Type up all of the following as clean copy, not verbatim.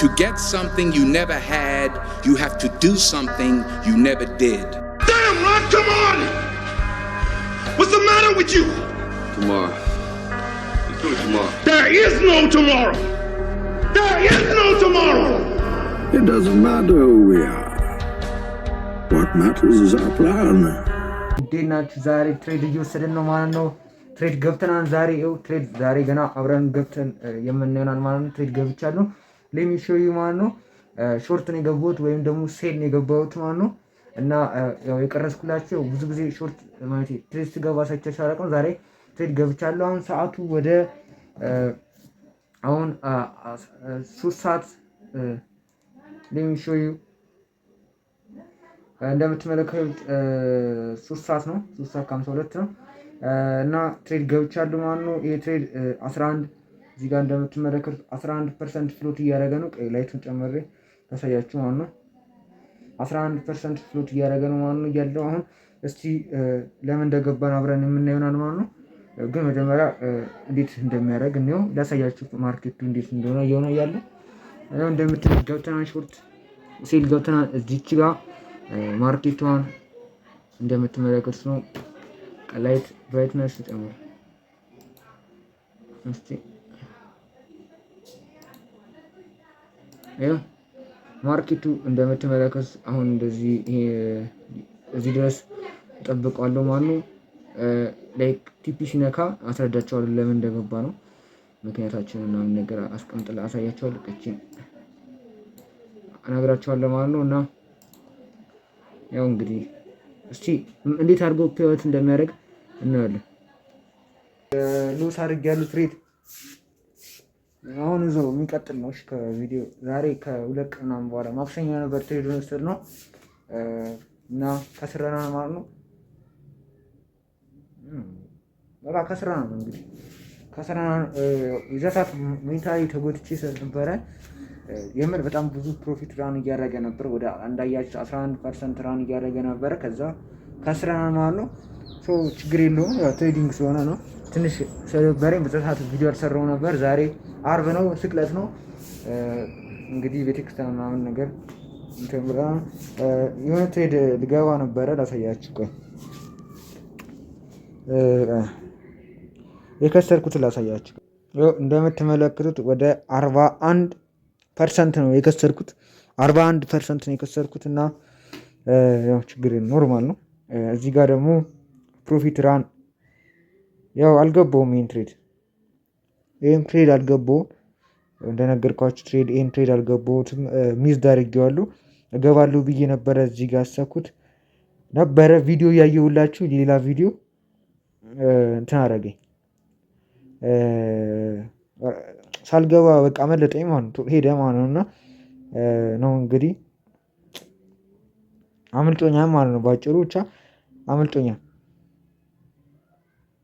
To get something you never had, you have to do something you never did. Damn, Rod, come on! What's the matter with you? Tomorrow. Let's do it tomorrow. There is no tomorrow! There is no tomorrow! It doesn't matter who we are. What matters is our plan. እንዴት ናችሁ? ዛሬ ትሬድ እየወሰድን ነው ማለት ነው። ትሬድ ገብተናል ዛሬ። ይኸው ትሬድ ዛሬ ገና አብረን ገብተን የምንሆናል ማለት ነው። ትሬድ ገብቻለሁ። ሌሚ ሾው ዩ ማለት ነው። ሾርት ነው የገባሁት ወይም ደግሞ ሴል ነው የገባሁት ማለት ነው። እና ያው የቀረስኩላችሁ ብዙ ጊዜ ሾርት ማለት ትሬድ ስገባ ሳይቻል አላውቅም። ዛሬ ትሬድ ገብቻለሁ። አሁን ሰዓቱ ወደ አሁን 3 ሰዓት ሌሚ ሾው ዩ እንደምትመለከቱት 3 ሰዓት ነው። 3 ሰዓት ከ52 ነው። እና ትሬድ ገብቻለሁ ማለት ነው። ይሄ ትሬድ 11 እዚህ ጋር እንደምትመለከቱት 11% ፍሎት እያደረገ ነው። ቀይ ላይቱን ጨምሬ ታሳያችሁ ማለት ነው። 11% ፍሎት እያደረገ ነው ማለት ነው ያለው። አሁን እስቲ ለምን እንደገባን አብረን የምናየው ማለት ነው። ግን መጀመሪያ እንዴት እንደሚያደርግ ነው ላሳያችሁ። ማርኬቱ እንዴት እንደሆነ እየሆነ ያለው ያው እንደምትመለከቱት ገብተናል። ሾርት ሴል ገብተናል። እዚች ጋር ማርኬቷን እንደምትመለከቱት ነው። ላይት ብራይትነስ ጨምሮ እስቲ ይሄ ማርኬቱ እንደምትመለከቱት አሁን እንደዚህ እዚህ ድረስ ተጠብቋለሁ ማለት ነው። ላይክ ቲፒ ሲነካ አስረዳቸዋለሁ ለምን እንደገባ ነው። ምክንያታችንን እና ምን ነገር አስቀምጥላ አሳያቸዋለሁ። እቺን አናግራቸዋለሁ ማለት ነው። እና ያው እንግዲህ እስቲ እንዴት አድርጎ ፔወት እንደሚያደርግ እናያለን። ሉስ አድርጌያለሁ ትሬድ አሁን እዛው የሚቀጥል ነው። እሺ ከቪዲዮ ዛሬ ከሁለት ቀን ምናምን በኋላ ማክሰኞ ነበር ትሬድ ወስድ ነው እና ከስራና ማለት ነው። በቃ ከስራና ነው እንግዲህ ከስራና ይዘታት ሜንታሊ ተጎድቼ ስለነበረ የምር በጣም ብዙ ፕሮፊት ራን እያደረገ ነበር። ወደ አንዳያችሁ 11% ራን እያደረገ ነበር። ከዛ ከስራና ማለት ነው። ሶ ችግር የለውም ያው ትሬዲንግ ስለሆነ ነው። ትንሽ ስለበረኝ በተሳሳተ ቪዲዮ አልሰራው ነበር። ዛሬ አርብ ነው፣ ስቅለት ነው። እንግዲህ ቤተክርስቲያን ምናምን ነገር እንተምራ የሆነ ትሬድ ልገባ ነበረ ላሳያችሁ። ቆይ የከሰርኩት ላሳያችሁ። ያው እንደምትመለከቱት ወደ 41% ነው የከሰርኩት። 41% ነው የከሰርኩት እና ያው ችግር ኖርማል ነው። እዚህ ጋር ደግሞ ፕሮፊት ራን ያው አልገባውም። ይሄን ትሬድ አልገባውም እንደነገርኳችሁ ይሄን ትሬድ አልገባውትም። ሚስድ አድርጌዋለሁ። እገባለሁ ብዬ ነበረ እዚህ ጋር አሰብኩት ነበረ ቪዲዮ ያየሁላችሁ ሌላ ቪዲዮ እንትን አደረገኝ። ሳልገባ በቃ መለጠኝ ማለት ነው። ሄደ ማለት ነውና ነው እንግዲህ አምልጦኛል ማለት ነው። ባጭሩ ብቻ አምልጦኛል።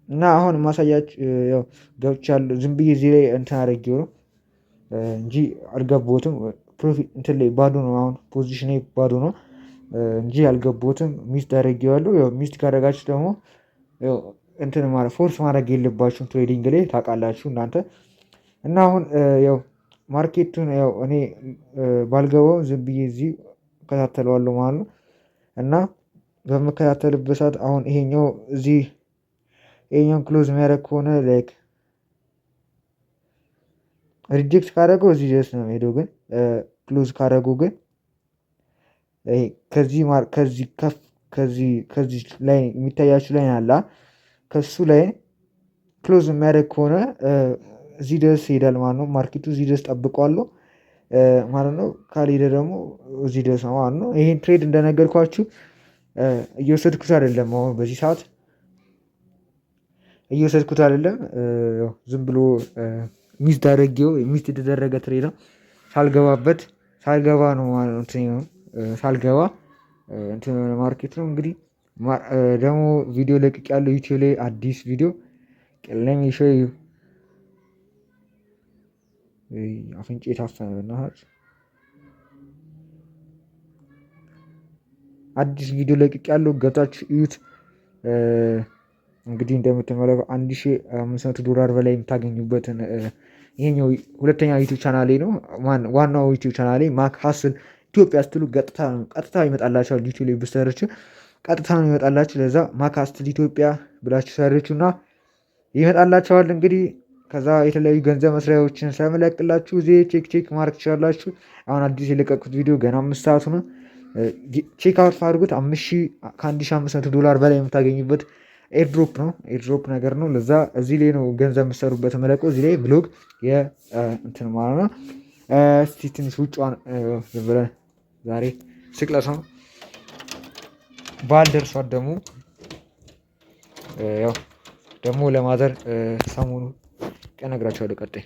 እና አሁን ማሳያችሁ ያው ገብቻለሁ። ዝም ብዬ እዚህ ላይ እንትን አድርጌው ነው እንጂ አልገባሁትም። ፕሮፊት እንትን ላይ ባዶ ነው። አሁን ፖዚሽኔ ባዶ ነው እንጂ አልገባሁትም። ሚስት አድርጌዋለሁ። ያው ሚስት ካደረጋችሁ ደግሞ ያው እንትን ማለት ፎርስ ማድረግ የለባችሁም ትሬዲንግ ላይ ታውቃላችሁ እናንተ። እና አሁን ያው ማርኬቱን ያው እኔ ባልገባውም ዝም ብዬ እዚህ እከታተለዋለሁ ማለት ነው። እና በመከታተልበት ሰዓት አሁን ይሄኛውን ክሎዝ የሚያደርግ ከሆነ ላይክ ሪጀክት ካደረገው እዚህ ድረስ ነው ሄደው፣ ግን ክሎዝ ካደረገው ግን ከዚህ ላይ የሚታያችሁ ላይ አለ ከሱ ላይ ክሎዝ የሚያደርግ ከሆነ እዚህ ድረስ ይሄዳል ማለት ነው። ማርኬቱ እዚህ ድረስ ጠብቀዋለሁ ማለት ነው። ካልሄደ ደግሞ እዚህ ድረስ ነው ማለት ነው። ይሄን ትሬድ እንደነገርኳችሁ እየወሰድኩት አይደለም። አሁን በዚህ ሰዓት እየወሰድኩት አይደለም። ዝም ብሎ ሚስት አድርጌው ሚስት የተደረገ ትሬድ ነው። ሳልገባ ነው ማለት ነው። ሳልገባ እንትን ማርኬት ነው እንግዲህ ደግሞ ቪዲዮ ለቅቅ ያለው ዩቲዩብ ላይ አዲስ ቪዲዮ ቀለም ይሾዩ አፍንጭ የታፈነና አዲስ ቪዲዮ ለቅቅ ያለው ገብታችሁ እዩት። እንግዲህ እንደምትመለከቱ $1,500 በላይ የምታገኙበትን ይሄኛው ሁለተኛ ዩቲዩብ ቻናሌ ነው። ዋናው ዩቲዩብ ቻናሌ ማክ ሀስል ኢትዮጵያ ስትሉ ቀጥታ ይመጣላችኋል። ዩቲዩብ ላይ ብትሰርቹ ቀጥታ ነው ይመጣላችሁ። ለዛ ማክ ሀስል ኢትዮጵያ ብላችሁ ሰርቹና ይመጣላችኋል። እንግዲህ ከዛ የተለያዩ ገንዘብ መስሪያዎችን ስለምለቅላችሁ እዚህ ቼክ ማድረግ ትችላላችሁ። አሁን አዲስ የለቀቁት ቪዲዮ ገና 5 ሰዓቱ ነው። ቼክ አውት አድርጉት። $1500 በላይ የምታገኙበት ኤርድሮፕ ነው። ኤርድሮፕ ነገር ነው። ለዛ እዚህ ላይ ነው ገንዘብ የምትሰሩበት መለቀው። እዚህ ላይ ብሎግ እንትን ማለት ነው። እስቲ ትንሽ ውጭዋን ዝም ብለን ዛሬ ስቅለት ነው በዓል ደርሷት ደግሞ ለማዘር ሰሞኑ ቀን እነግራቸዋለሁ ቀጣይ